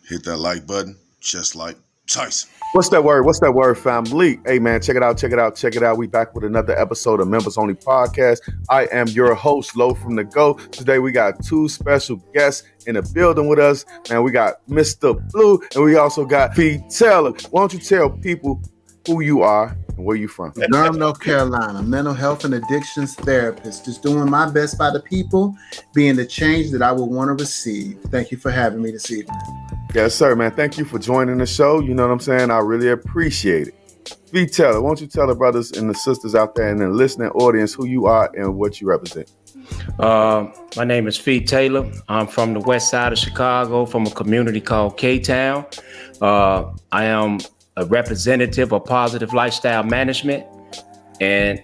Hit that like button, just like Tyson. What's that word? What's that word, family? Hey, man, check it out, check it out, check it out. We back with another episode of Members Only Podcast. I am your host, Lo from the Go. Today, we got two special guests in the building with us. Man, we got Mr. Blue, and we also got P. Taylor. Why don't you tell people who you are and where you from? Durham, North Carolina, mental health and addictions therapist. Just doing my best by the people, being the change that I would want to receive. Thank you for having me this evening. Yes, sir, man. Thank you for joining the show. You know what I'm saying? I really appreciate it. P. Taylor, why don't you tell the brothers and the sisters out there in the listening audience who you are and what you represent? My name is Fee Taylor. I'm from the west side of Chicago, from a community called K-Town. I am a representative of positive lifestyle management, and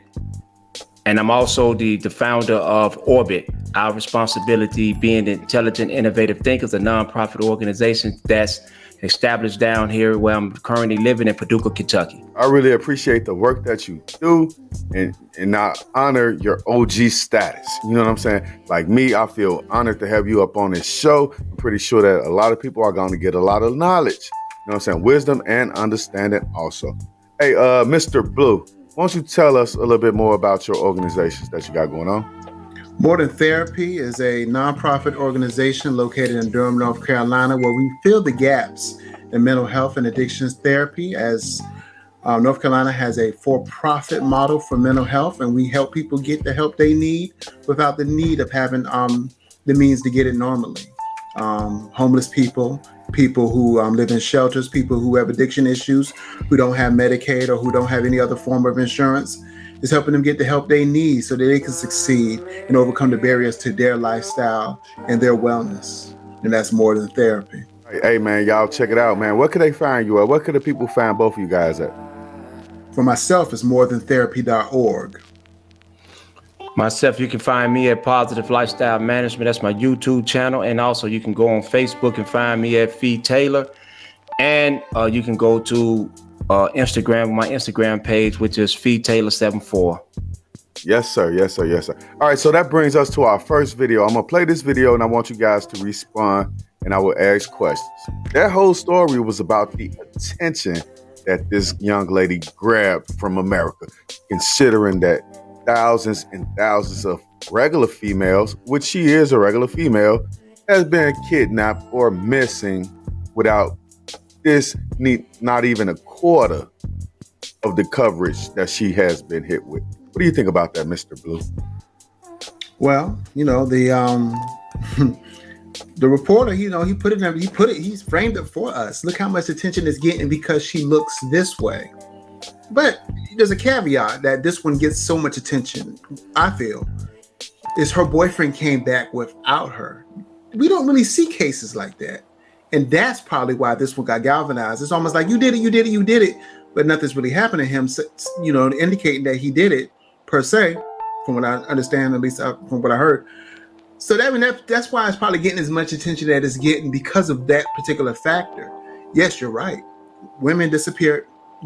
I'm also the founder of Orbit. Our responsibility being intelligent, innovative thinkers, a nonprofit organization that's established down here where I'm currently living in Paducah, Kentucky. I really appreciate the work that you do, and I honor your OG status. You know what I'm saying? Like me, I feel honored to have you up on this show. I'm pretty sure that a lot of people are going to get a lot of knowledge. You know what I'm saying? Wisdom and understanding also. Hey, Mr. Blue, why don't you tell us a little bit more about your organizations that you got going on? More Than Therapy is a nonprofit organization located in Durham, North Carolina, where we fill the gaps in mental health and addictions therapy, as North Carolina has a for-profit model for mental health, and we help people get the help they need without the need of having the means to get it normally. Homeless people who live in shelters, people who have addiction issues, who don't have Medicaid or who don't have any other form of insurance, is helping them get the help they need so that they can succeed and overcome the barriers to their lifestyle and their wellness. And that's More Than Therapy. Hey, man, y'all check it out, man. Where could they find you at? Where could the people find both of you guys at? For myself, it's morethan.therapy.org. Myself, you can find me at Positive Lifestyle Management. That's my YouTube channel. And also you can go on Facebook and find me at Fee Taylor. And you can go to Instagram, my Instagram page, which is Fee Taylor 74. Yes, sir. Yes, sir. Yes, sir. All right. So that brings us to our first video. I'm going to play this video and I want you guys to respond and I will ask questions. That whole story was about the attention that this young lady grabbed from America, considering that thousands and thousands of regular females, which she is a regular female, has been kidnapped or missing without not even a quarter of the coverage that she has been hit with. What do you think about that, Mr. Blue? Well, the reporter, he's framed it for us. Look how much attention it's getting because she looks this way. But there's a caveat that this one gets so much attention, I feel, is her boyfriend came back without her. We don't really see cases like that. And that's probably why this one got galvanized. It's almost like you did it, but nothing's really happened to him, indicating that he did it per se, from what I understand, at least from what I heard. So that's why it's probably getting as much attention that it's getting, because of that particular factor. Yes, you're right. Women disappear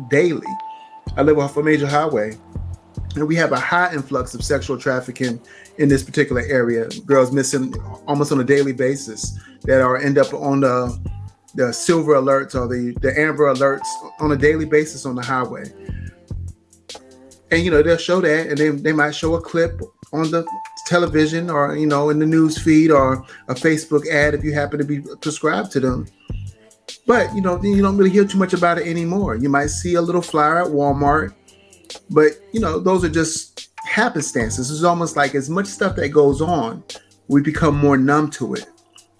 daily. I live off a major highway, and we have a high influx of sexual trafficking in this particular area. Girls missing almost on a daily basis that end up on the silver alerts or the amber alerts on a daily basis on the highway. And, they'll show that, and then they might show a clip on the television or, in the news feed or a Facebook ad if you happen to be prescribed to them. But, you don't really hear too much about it anymore. You might see a little flyer at Walmart, but, those are just happenstances. It's almost like as much stuff that goes on, we become more numb to it.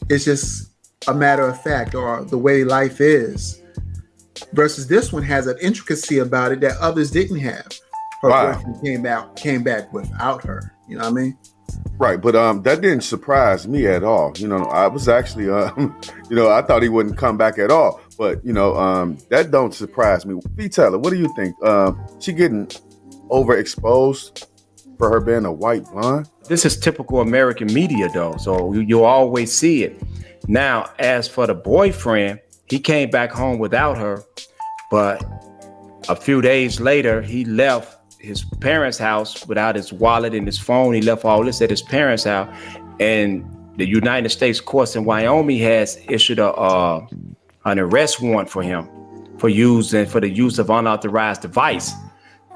It's just a matter of fact, or the way life is. Versus this one has an intricacy about it that others didn't have. Her boyfriend came back without her. You know what I mean? Right, but that didn't surprise me at all. I was actually, I thought he wouldn't come back at all. But that don't surprise me. P. Taylor, what do you think? She getting overexposed for her being a white blonde? This is typical American media, though, so you'll always see it. Now, as for the boyfriend, he came back home without her, but a few days later, he left his parents' house without his wallet and his phone. He left all this at his parents' house, and the United States courts in Wyoming has issued a an arrest warrant for him for the use of unauthorized device.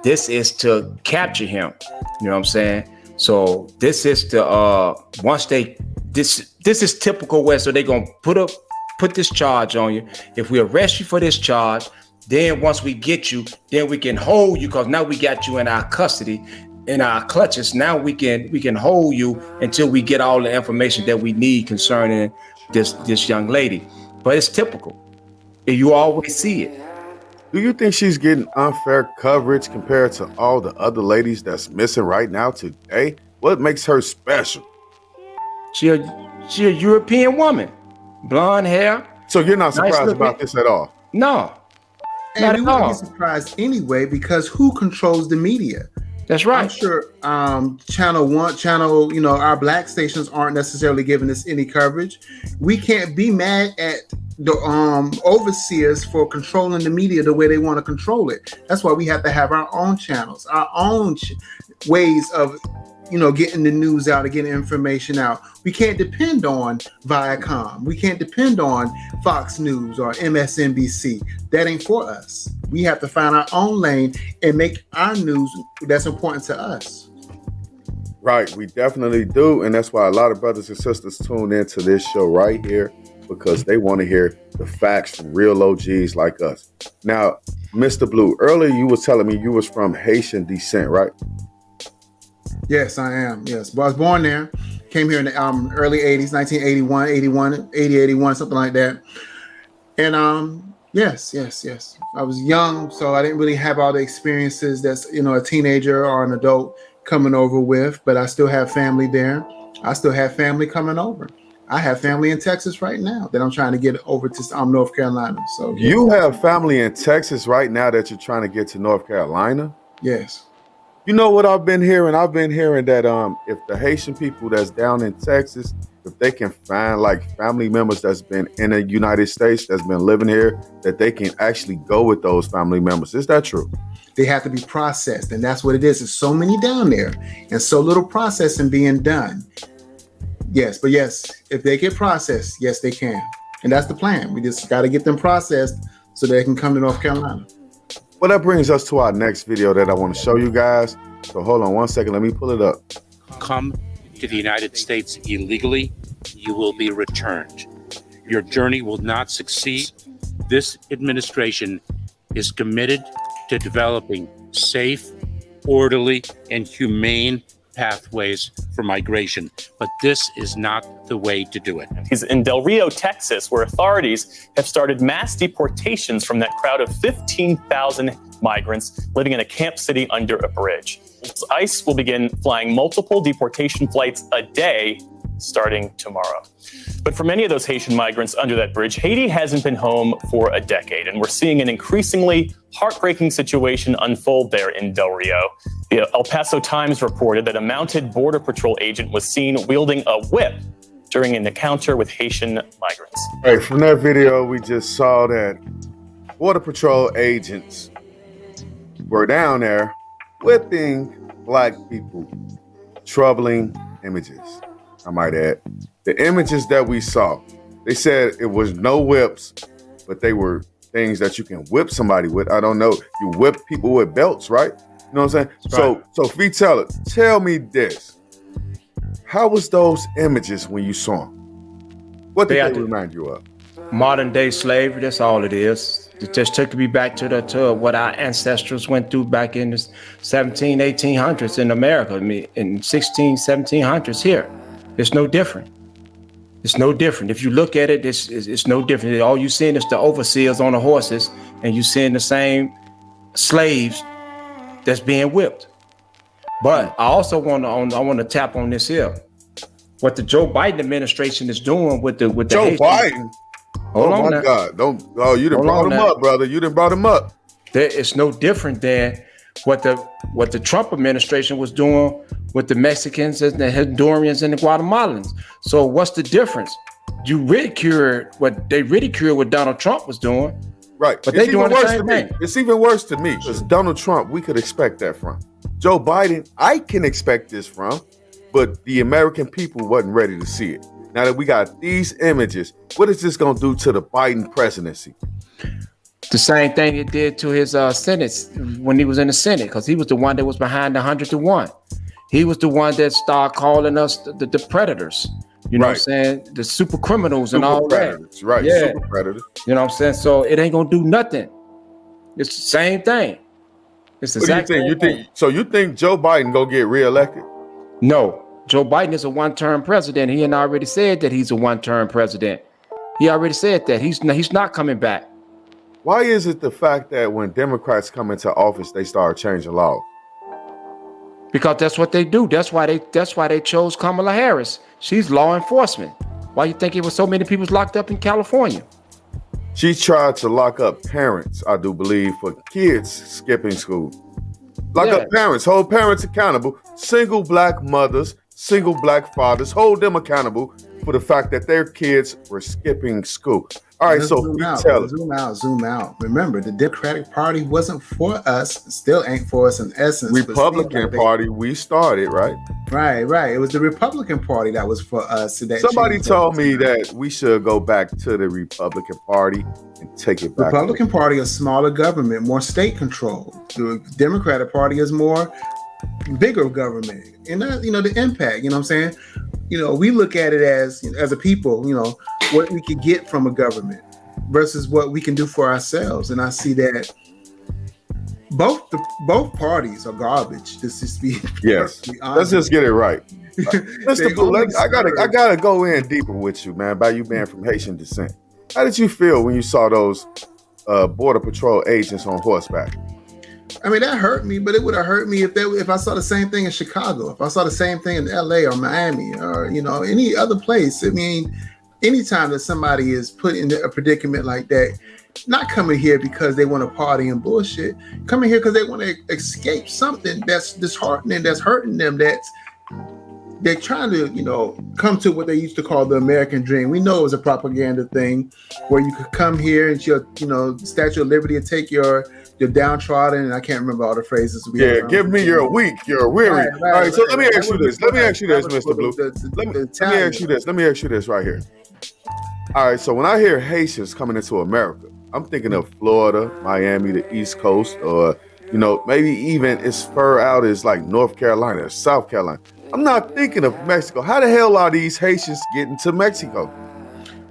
This is to capture him. You know what I'm saying? So this is the this is typical where so they're gonna put this charge on you. If we arrest you for this charge, then once we get you, then we can hold you because now we got you in our custody, in our clutches. Now we can hold you until we get all the information that we need concerning this young lady. But it's typical. You always see it. Do you think she's getting unfair coverage compared to all the other ladies that's missing right now today? What makes her special? She a European woman, blonde hair. So you're not surprised about this at all? No, and not we at wouldn't all. be surprised anyway because who controls the media? That's right. I'm sure Channel 1, our black stations aren't necessarily giving us any coverage. We can't be mad at the overseers for controlling the media the way they want to control it. That's why we have to have our own channels, our own ways of getting the news out and getting information out. We can't depend on Viacom. We can't depend on Fox News or MSNBC. That ain't for us. We have to find our own lane and make our news that's important to us. Right, we definitely do. And that's why a lot of brothers and sisters tune into this show right here, because they want to hear the facts from real OGs like us. Now, Mr. Blue, earlier you was telling me you was from Haitian descent, right? Yes, I am. Yes. But I was born there. Came here in the early 80s, 1981, 81, something like that. And yes. I was young, so I didn't really have all the experiences that's, a teenager or an adult coming over with, but I still have family there. I still have family coming over. I have family in Texas right now that I'm trying to get over to North Carolina. So you have family in Texas right now that you're trying to get to North Carolina? Yes. You know what I've been hearing? I've been hearing that if the Haitian people that's down in Texas, if they can find like family members that's been in the United States, that's been living here, that they can actually go with those family members. Is that true? They have to be processed, and that's what it is. There's so many down there and so little processing being done. Yes, but yes, if they get processed, yes, they can. And that's the plan. We just got to get them processed so they can come to North Carolina. Well, that brings us to our next video that I want to show you guys. So hold on one second. Let me pull it up. Come to the United States illegally, you will be returned. Your journey will not succeed. This administration is committed to developing safe, orderly, and humane pathways for migration, but this is not the way to do it. He's in Del Rio, Texas, where authorities have started mass deportations from that crowd of 15,000 migrants living in a camp city under a bridge. ICE will begin flying multiple deportation flights a day starting tomorrow. But for many of those Haitian migrants under that bridge, Haiti hasn't been home for a decade, and we're seeing an increasingly heartbreaking situation unfold there in Del Rio. The El Paso Times reported that a mounted Border Patrol agent was seen wielding a whip during an encounter with Haitian migrants. Hey, from that video, we just saw that Border Patrol agents were down there whipping black people. Troubling images, I might add. The images that we saw, they said it was no whips, but they were things that you can whip somebody with. I don't know. You whip people with belts, right? You know what I'm saying? Right. So Fee, tell me this. How was those images when you saw them? What did they remind you of? Modern day slavery, that's all it is. It just took me back to what our ancestors went through back in the 1800s in America. I mean, in 1700s here. It's no different. It's no different. If you look at it, it's no different. All you seeing is the overseers on the horses, and you seeing the same slaves that's being whipped. But I also want to tap on this here. What the Joe Biden administration is doing with the Joe Haitian, Biden. Hold on my now. God! You done brought him up, brother. You done brought him up. It's no different than what the Trump administration was doing with the Mexicans and the Hondurans and the Guatemalans. So what's the difference? You ridiculed what Donald Trump was doing. Right. But they doing the same thing. It's even worse to me because Donald Trump, we could expect that from. Joe Biden, I can expect this from, but the American people wasn't ready to see it. Now that we got these images, what is this going to do to the Biden presidency? The same thing it did to his Senate when he was in the Senate, because he was the one that was behind the 100-1. He was the one that started calling us the predators. You know what I'm saying? The super criminals and all predators, that. Right, yeah. Super predators. You know what I'm saying? So it ain't gonna do nothing. It's the same thing. It's the exact same thing. So you think Joe Biden gonna get reelected? No. Joe Biden is a one-term president. He already said that he's a one-term president. He already said that. He's not coming back. Why is it the fact that when Democrats come into office, they start changing laws? Because that's what they do. That's why they chose Kamala Harris. She's law enforcement. Why you think it was so many people locked up in California? She tried to lock up parents, I do believe, for kids skipping school. Lock up parents, hold parents accountable, single black mothers, single black fathers, hold them accountable for the fact that their kids were skipping school. All right, so zoom out. Remember, the Democratic Party wasn't for us, still ain't for us in essence. Republican Party, we started, right? Right. It was the Republican Party that was for us. Somebody told me that we should go back to the Republican Party and take it back. Republican Party is smaller government, more state control. The Democratic Party is more bigger government, and the impact. You know what I'm saying? We look at it as a people, what we could get from a government versus what we can do for ourselves. And I see that both parties are garbage. This is let's just get it right. Mr. Blue, I gotta go in deeper with you, man, by you being from Haitian descent. How did you feel when you saw those Border Patrol agents on horseback? I mean, that hurt me, but it would have hurt me if I saw the same thing in Chicago, if I saw the same thing in LA or Miami or, any other place. I mean, anytime that somebody is put in a predicament like that, not coming here because they want to party and bullshit, coming here because they want to escape something that's disheartening, that's hurting them, they're trying to, come to what they used to call the American dream. We know it was a propaganda thing where you could come here and your, Statue of Liberty and take your downtrodden, and I can't remember all the phrases. Give me your weak, your weary. All right, so let me ask you this, Mr. Blue. Let me ask you this right here. All right, so when I hear Haitians coming into America, I'm thinking of Florida, Miami, the East Coast, or, maybe even as far out as like North Carolina or South Carolina. I'm not thinking of Mexico. How the hell are these Haitians getting to Mexico?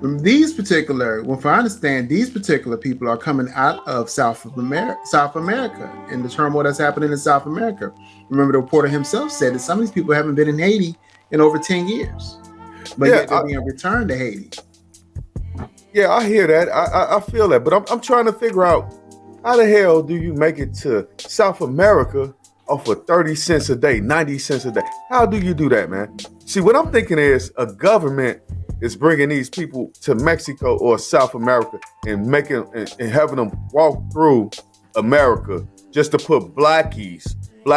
From if I understand, these particular people are coming out of South America and the turmoil that's happening in South America. Remember, the reporter himself said that some of these people haven't been in Haiti in over 10 years, but yet they're being returned to Haiti. Yeah, I hear that. I feel that, but I'm trying to figure out how the hell do you make it to South America off of 30 cents a day, 90 cents a day? How do you do that, man? See, what I'm thinking is a government is bringing these people to Mexico or South America and having them walk through America just to put black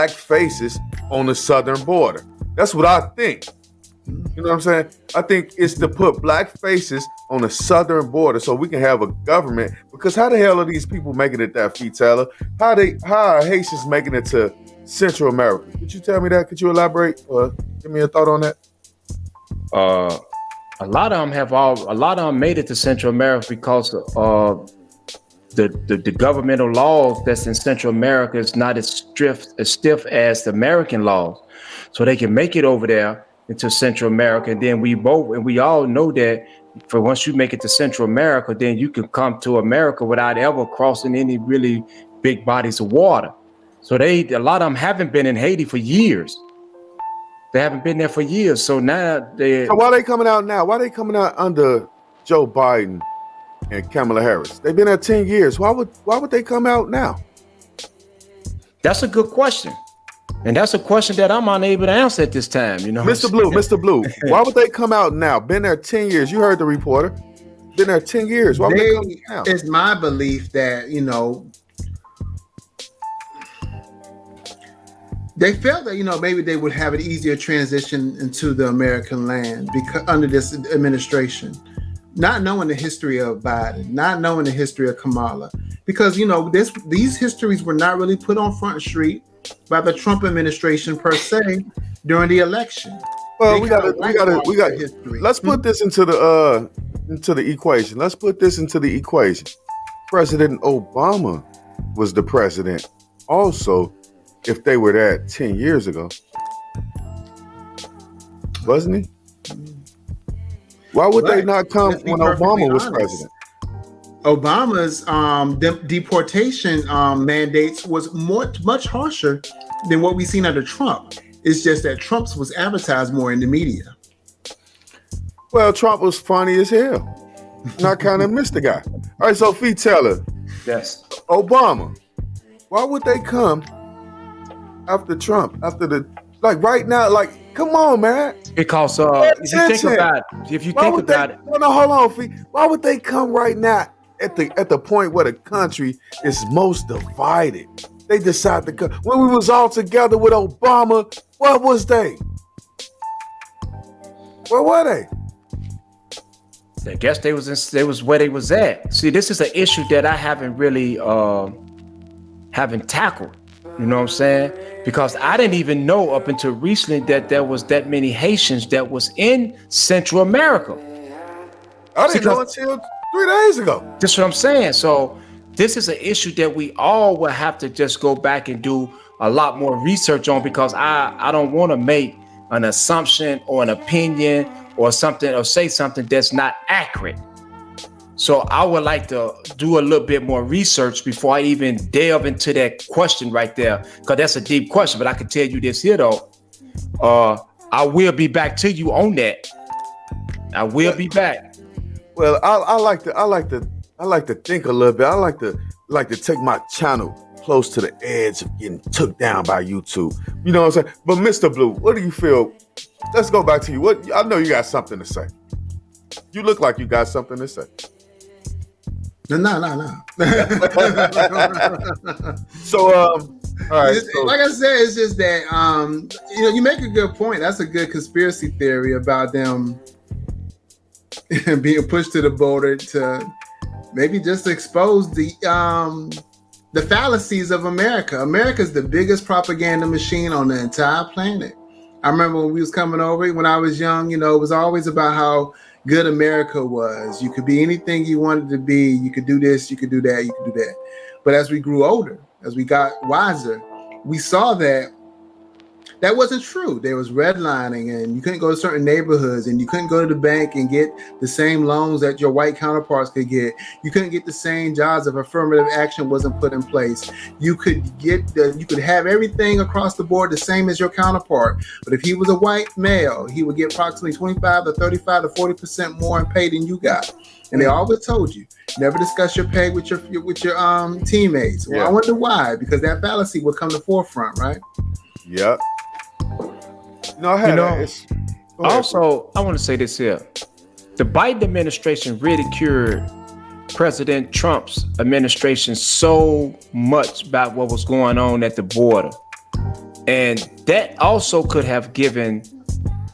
faces on the southern border. That's what I think. You know what I'm saying? I think it's to put black faces on the southern border so we can have a government. Because how the hell are these people making it that feet, Taylor? How are Haitians making it to Central America? Could you tell me that? Could you elaborate? Give me a thought on that. A lot of them made it to Central America because the governmental laws that's in Central America is not as stiff as the American laws. So they can make it over there into Central America. And then we all know that for once you make it to Central America, then you can come to America without ever crossing any really big bodies of water. So a lot of them haven't been in Haiti for years. They haven't been there for years. So now So why are they coming out now? Why are they coming out under Joe Biden and Kamala Harris? They've been there 10 years. Why would they come out now? That's a good question. And that's a question that I'm unable to answer at this time. Mr. Blue, why would they come out now? Been there 10 years. You heard the reporter. Been there 10 years. Why would they come out now? It's my belief that, they felt that, maybe they would have an easier transition into the American land because under this administration, not knowing the history of Biden, not knowing the history of Kamala, because, these histories were not really put on Front Street by the Trump administration per se during the election. Well, we got. Let's put this into the equation. Let's put this into the equation. President Obama was the president. Also, if they were there 10 years ago, wasn't he? Why would they not come when Obama was president? Obama's deportation mandates was much harsher than what we've seen under Trump. It's just that Trump's was advertised more in the media. Well, Trump was funny as hell. And I kind of missed the guy. All right, so Fee Taylor. Yes. Obama. Why would they come after Trump? Right now, come on, man. Because if you think about it. No, hold on, Fee. Why would they come right now at the point where the country is most divided? They decide to come. When we was all together with Obama, what was they? Where were they? I guess they was where they was at. See, this is an issue that I haven't really haven't tackled. You know what I'm saying? Because I didn't even know up until recently that there was that many Haitians that was in Central America. I didn't know until 3 days ago. That's what I'm saying. So this is an issue that we all will have to just go back and do a lot more research on, because I don't want to make an assumption or an opinion or something, or say something that's not accurate. So I would like to do a little bit more research before I even delve into that question right there, because that's a deep question. But I can tell you this here though, I will be back to you on that. I will be back. Well, I like to think a little bit. I like to take my channel close to the edge of getting took down by YouTube. You know what I'm saying? But Mr. Blue, what do you feel? Let's go back to you. I know you got something to say. You look like you got something to say. No. So, all right. Like I said, it's just that you make a good point. That's a good conspiracy theory about them being pushed to the border to maybe just expose the fallacies of America. America's the biggest propaganda machine on the entire planet. I remember when we was coming over, when I was young, it was always about how good America was. You could be anything you wanted to be. You could do this, you could do that, you could do that. But as we grew older, as we got wiser, we saw that wasn't true. There was redlining, and you couldn't go to certain neighborhoods, and you couldn't go to the bank and get the same loans that your white counterparts could get. You couldn't get the same jobs if affirmative action wasn't put in place. You could have everything across the board the same as your counterpart. But if he was a white male, he would get approximately 25 to 35 to 40% more in pay than you got. And they always told you, never discuss your pay with your teammates. Well, I wonder why, because that fallacy would come to the forefront, right? Yep. Also, I want to say this here. The Biden administration ridiculed President Trump's administration so much about what was going on at the border. And that also could have given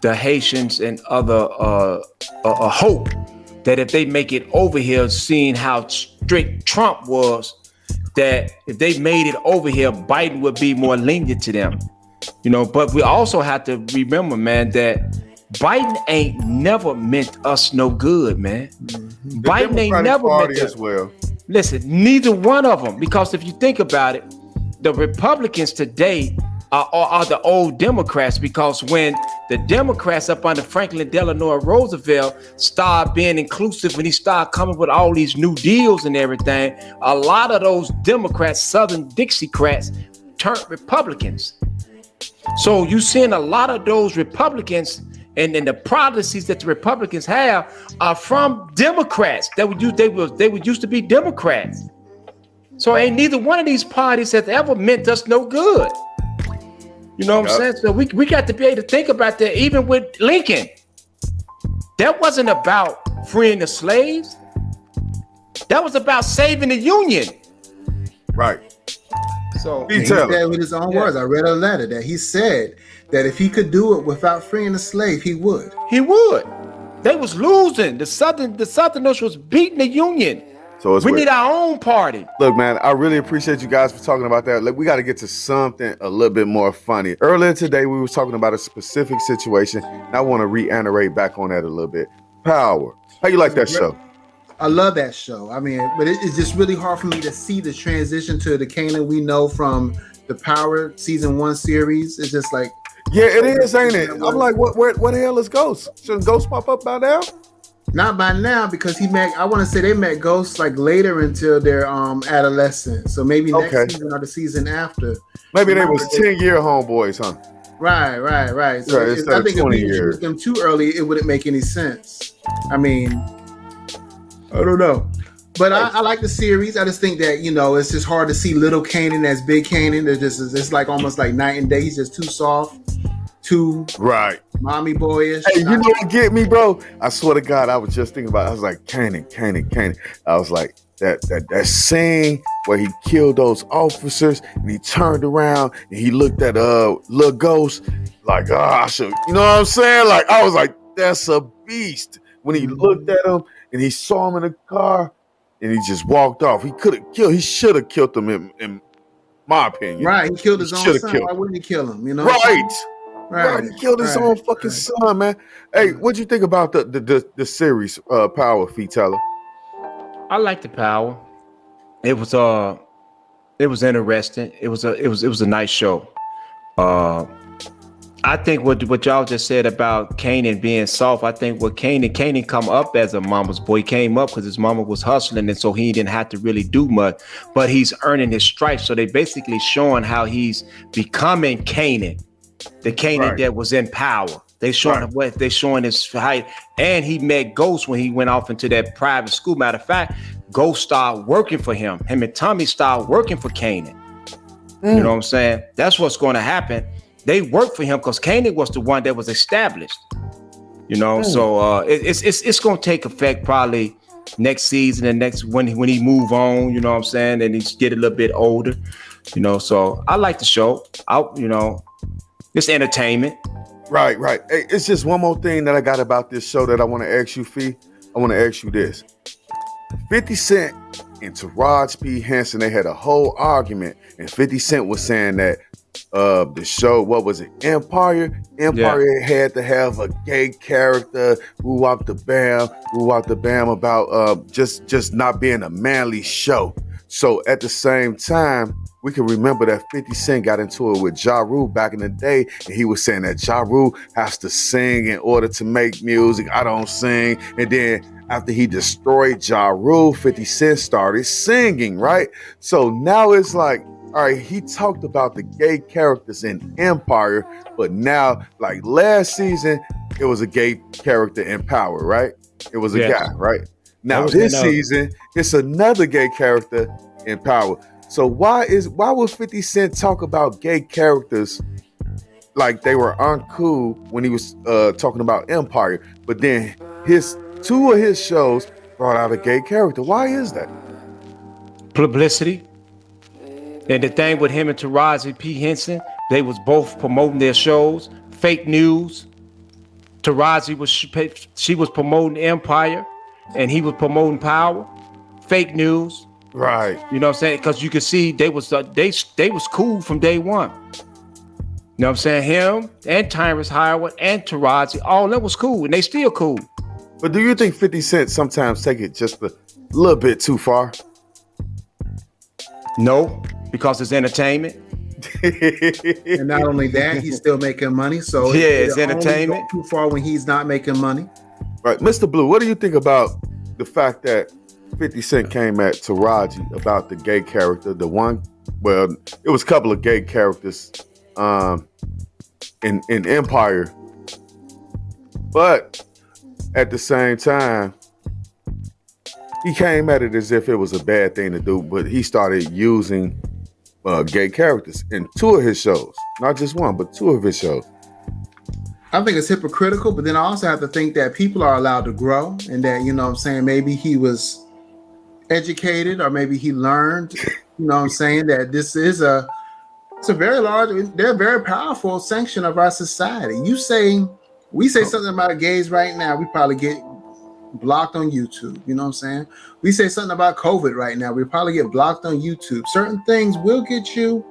the Haitians and other a hope that if they make it over here, seeing how strict Trump was, that if they made it over here, Biden would be more lenient to them. But we also have to remember, man, that Biden ain't never meant us no good, man. Mm-hmm. Biden ain't never meant as well. Listen, neither one of them, because if you think about it, the Republicans today are the old Democrats, because when the Democrats up under Franklin Delano Roosevelt started being inclusive, when he started coming with all these new deals and everything, a lot of those Democrats, Southern Dixiecrats, turned Republicans. So you seeing a lot of those Republicans and the policies that the Republicans have are from Democrats they would used to be Democrats. So ain't neither one of these parties has ever meant us no good. You know what I'm saying? So we got to be able to think about that. Even with Lincoln, that wasn't about freeing the slaves. That was about saving the Union. Right. So he said with his own words, I read a letter that he said that if he could do it without freeing the slave, he would. He would. They was losing. The Southerners was beating the Union. So it's We weird. need our own party. Look, man, I really appreciate you guys for talking about that. Like, we got to get to something a little bit more funny. Earlier today, we were talking about a specific situation, and I want to reiterate back on that a little bit. Power. How you like that show? I love that show. I mean, but it's just really hard for me to see the transition to the Kanan we know from the Power season 1 series. It's just like, yeah, it is, ain't it? I'm like, what the hell is Ghost? Shouldn't Ghost pop up by now? not by now, because I want to say they met Ghost like later until their adolescent. So maybe next season or the season after. Maybe they was 10-year homeboys, huh? Right. So I think if we introduced them too early, it wouldn't make any sense. I mean, I don't know. But I like the series. I just think that, it's just hard to see little Kanan as big Kanan. It's like almost like night and day. He's just too soft, too mommy boyish. Hey, you know what get me, bro? I swear to God, I was just thinking about it. I was like, Kanan. I was like, that scene where he killed those officers and he turned around and he looked at little Ghost like, I should, you know what I'm saying? Like, I was like, that's a beast. When he looked at him and he saw him in the car and he just walked off. He should have killed him in my opinion. Right, he killed his own son. Why wouldn't he kill him? Right. He killed his own fucking son, man. Hey, what'd you think about the series Power, Fee Teller? I like the Power. It was interesting. It was a nice show. I think what y'all just said about Kanan being soft, I think what Kanan come up as a mama's boy. He came up because his mama was hustling, and so he didn't have to really do much, but he's earning his stripes. So they basically showing how he's becoming Kanan, the Kanan that was in power. They showing his height, and he met Ghost when he went off into that private school. Matter of fact, Ghost started working for him. Him and Tommy started working for Kanan. You know what I'm saying? That's what's going to happen. They worked for him because Kanan was the one that was established. So it's going to take effect probably next season and next when he move on. You know what I'm saying? And he's get a little bit older. So I like the show. It's entertainment. Right. Hey, it's just one more thing that I got about this show that I want to ask you, Fee. I want to ask you this. 50 Cent and Taraji P. Henson, they had a whole argument, and 50 Cent was saying that the show, what was it, Empire had to have a gay character, woo wop the bam about just not being a manly show. So at the same time, we can remember that 50 Cent got into it with Ja Rule back in the day, and he was saying that Ja Rule has to sing in order to make music. I don't sing. And then after he destroyed Ja Rule, 50 Cent started singing, right? So now it's like, all right, he talked about the gay characters in Empire, but now, like last season, it was a gay character in Power, right? It was a guy, right? Now this season, it's another gay character in Power. So why would 50 Cent talk about gay characters like they were uncool when he was talking about Empire, but then two of his shows brought out a gay character? Why is that? Publicity. And the thing with him and Taraji P. Henson, they was both promoting their shows. Fake news. Taraji was promoting Empire, and he was promoting Power. Fake news. Right. You know what I'm saying? Because you can see they was cool from day one. You know what I'm saying? Him and Tyrese Howard and Taraji, all that was cool, and they still cool. But do you think 50 Cent sometimes take it just a little bit too far? No, because it's entertainment. And not only that, he's still making money. So it's entertainment. Too far when he's not making money. Right, Mr. Blue, what do you think about the fact that 50 Cent came at Taraji about the gay character? It was a couple of gay characters in Empire, but at the same time, he came at it as if it was a bad thing to do, but he started using gay characters in two of his shows. Not just one, but two of his shows. I think it's hypocritical, but then I also have to think that people are allowed to grow, and that, you know what I'm saying, maybe he was educated, or maybe he learned, you know what I'm saying, that this is it's a very large, they're a very powerful sanction of our society. We say something about gays right now, we probably get blocked on YouTube. You know what I'm saying? We say something about COVID right now, we probably get blocked on YouTube. Certain things will get you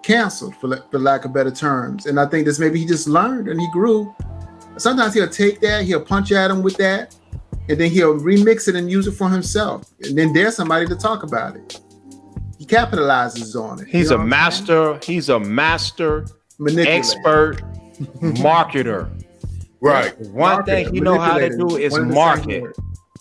canceled, for lack of better terms. And I think this maybe he just learned and he grew. Sometimes he'll take that, he'll punch at him with that, and then he'll remix it and use it for himself. And then there's somebody to talk about it. He capitalizes on it. He's a master. He's a master expert marketer. Right. One thing he know how to do is market.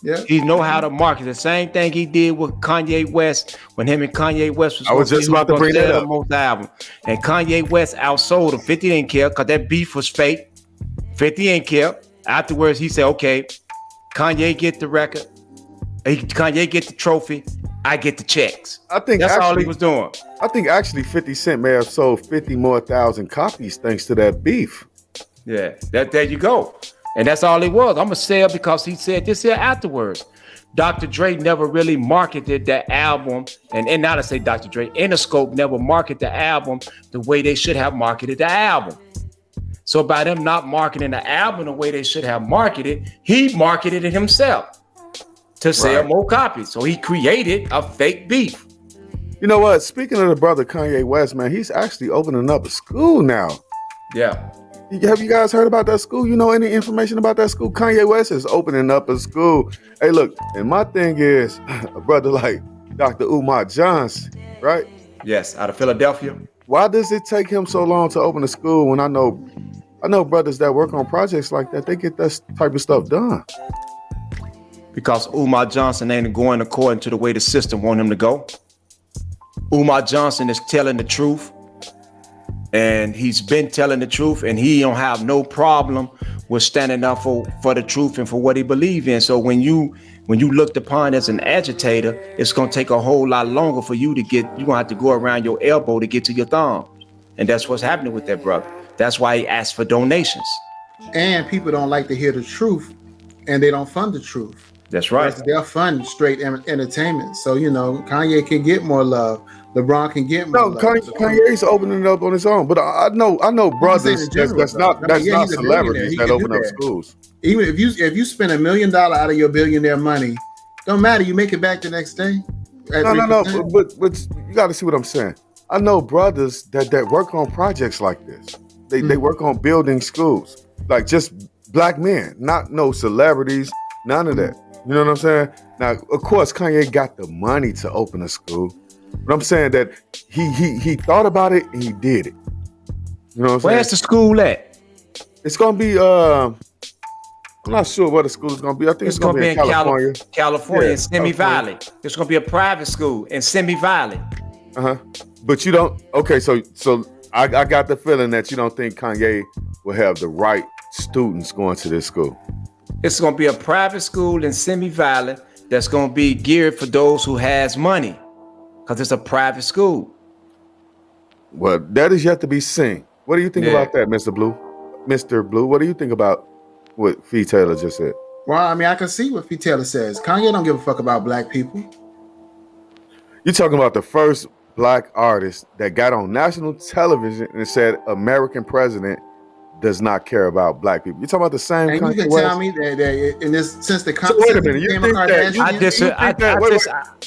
Yeah. He know how to market. The same thing he did with Kanye West when him and Kanye West was. I was just about to bring that up. Most album, and Kanye West outsold him. 50 didn't care because that beef was fake. 50 didn't care. Afterwards, he said, "Okay, Kanye get the record. Kanye get the trophy. I get the checks." I think that's actually, all he was doing. I think actually 50 Cent may have sold 50 more thousand copies thanks to that beef. Yeah, there you go. And that's all it was. I'm gonna say it because he said this here afterwards. Dr. Dre never really marketed that album, and now to say Dr. Dre, Interscope never marketed the album the way they should have marketed the album. So by them not marketing the album the way they should have marketed, he marketed it himself to sell more copies. So he created a fake beef. You know what? Speaking of the brother Kanye West, man, he's actually opening up a school now. Yeah. Have you guys heard about that school? You know any information about that school? Kanye West is opening up a school. Hey, look, and my thing is, a brother like Dr. Umar Johnson, right? Yes, out of Philadelphia. Why does it take him so long to open a school when I know brothers that work on projects like that, they get that type of stuff done? Because Umar Johnson ain't going according to the way the system want him to go. Umar Johnson is telling the truth. And he's been telling the truth, and he don't have no problem with standing up for the truth and for what he believes in. So when you looked upon as an agitator, it's gonna take a whole lot longer for you to get. You're gonna have to go around your elbow to get to your thumb, and that's what's happening with that brother. That's why he asked for donations. And people don't like to hear the truth, and they don't fund the truth. That's right. They'll fund straight entertainment. So Kanye can get more love. LeBron can get more love. Kanye's opening it up on his own, but I know brothers that's not celebrities that open up schools. Even if you spend $1 million out of your billionaire money, don't matter. You make it back the next day. No. But you got to see what I'm saying. I know brothers that work on projects like this. They work on building schools, like just black men, not no celebrities, none of that. You know what I'm saying? Now, of course, Kanye got the money to open a school. But I'm saying that he thought about it and he did it. You know what I'm saying? Where's the school at? It's gonna be I'm not sure where the school is gonna be. I think it's gonna be in California. California, in Simi Valley. It's gonna be a private school in Simi Valley. But you don't. Okay, so I got the feeling that you don't think Kanye will have the right students going to this school. It's gonna be a private school in Simi Valley that's gonna be geared for those who has money. Because it's a private school. Well, that is yet to be seen. What do you think about that, Mr. Blue? Mr. Blue, what do you think about what Fee Taylor just said? Well, I mean, I can see what Fee Taylor says. Kanye don't give a fuck about black people. You're talking about the first black artist that got on national television and said American president does not care about black people. You're talking about the same. And you can tell me that in this since the so wait a minute, you think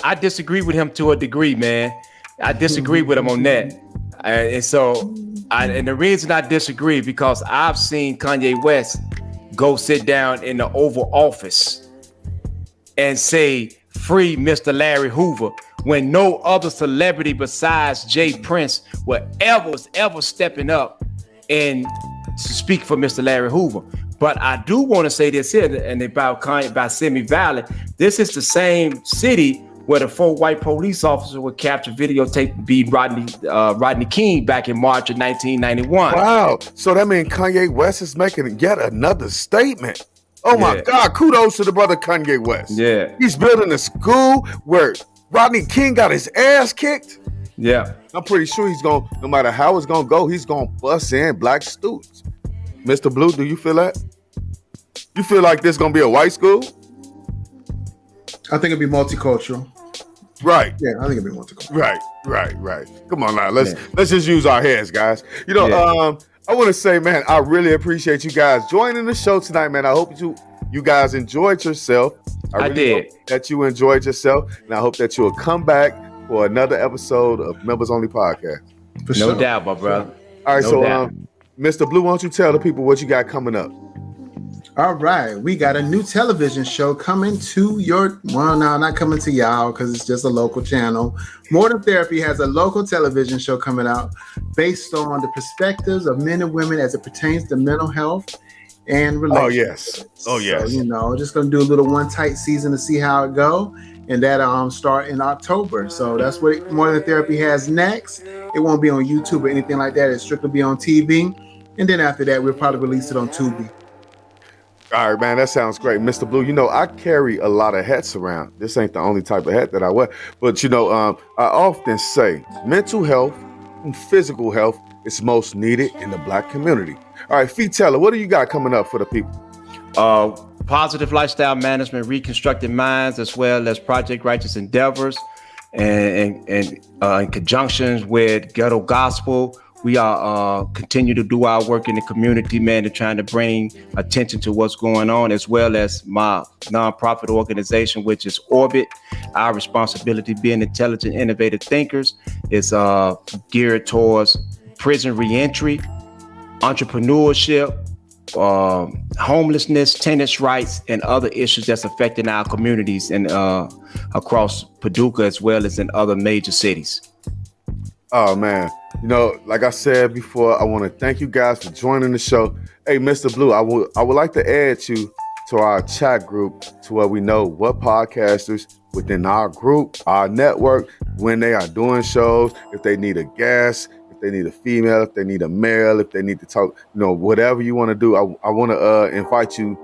I disagree with him to a degree, man. I disagree with him on that, and the reason I disagree because I've seen Kanye West go sit down in the Oval Office and say free Mr. Larry Hoover when no other celebrity besides Jay Prince was ever stepping up and to speak for Mr. Larry Hoover. But I do want to say this here, and about Kanye, about Simi Valley. This is the same city where the 4 white police officers were captured, videotaped, beat Rodney King back in March of 1991. Wow! So that means Kanye West is making yet another statement. Oh my God! Kudos to the brother Kanye West. Yeah, he's building a school where Rodney King got his ass kicked. Yeah, I'm pretty sure he's going, no matter how it's going to go, he's going to bust in black students. Mr. Blue, do you feel that? You feel like this going to be a white school? I think it'd be multicultural. Right. Yeah, I think it'd be multicultural. Right. Come on now. Let's just use our heads, guys. I want to say, man, I really appreciate you guys joining the show tonight, man. I hope you you guys enjoyed yourself. I really did. hope that you enjoyed yourself, and I hope that you will come back for another episode of Members Only Podcast. For No sure. doubt, my brother. All right, No so doubt. Mr. Blue, why don't you tell the people what you got coming up? All right, we got a new television show coming to not coming to y'all because it's just a local channel. More Than Therapy has a local television show coming out based on the perspectives of men and women as it pertains to mental health and relationships. Oh, yes. So, just gonna do a little one tight season to see how it go, and that start in October. So that's what More Than Therapy has next. It won't be on YouTube or anything like that. It's strictly be on TV, and then after that, we'll probably release it on Tubi. All right, man, that sounds great. Mr. Blue, I carry a lot of hats around. This ain't the only type of hat that I wear. But, I often say mental health and physical health is most needed in the Black community. All right, Fee Teller, what do you got coming up for the people? Positive lifestyle management, reconstructing minds, as well as Project Righteous Endeavors, and in conjunction with Ghetto Gospel. We are continue to do our work in the community, man, and trying to bring attention to what's going on, as well as my nonprofit organization, which is Orbit. Our responsibility, being intelligent, innovative thinkers, is geared towards prison reentry, entrepreneurship, homelessness, tenants' rights, and other issues that's affecting our communities and across Paducah, as well as in other major cities. Oh, man. Like I said before, I want to thank you guys for joining the show. Hey, Mr. Blue, I would like to add you to our chat group to where we know what podcasters within our group, our network, when they are doing shows, if they need a guest, if they need a female, if they need a male, if they need to talk, whatever you want to do. I want to invite you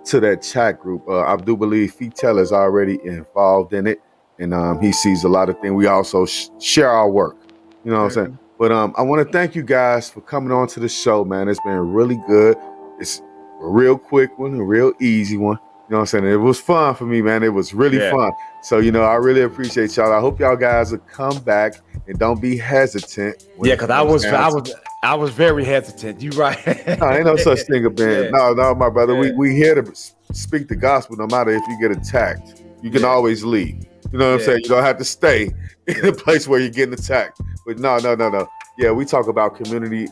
to that chat group. I do believe Fetel is already involved in it, and he sees a lot of things. We also share our work. You know what I'm saying? But I want to thank you guys for coming on to the show, man. It's been really good. It's a real quick one, a real easy one. You know what I'm saying? It was fun for me, man. It was really fun. So, I really appreciate y'all. I hope y'all guys will come back and don't be hesitant. Yeah, because I was very hesitant. You right. No, ain't no such thing as being. No, my brother. Yeah. We here to speak the gospel no matter if you get attacked. You can always leave. You know what I'm saying? You don't have to stay in a place where you're getting attacked. But no. Yeah, we talk about community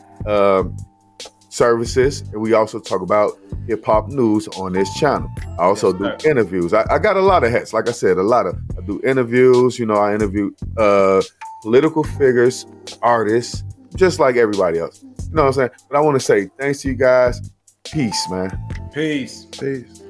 services, and we also talk about hip hop news on this channel. I also do interviews. I got a lot of hats. Like I said, I do interviews. I interview political figures, artists, just like everybody else. You know what I'm saying? But I want to say thanks to you guys. Peace, man. Peace. Peace.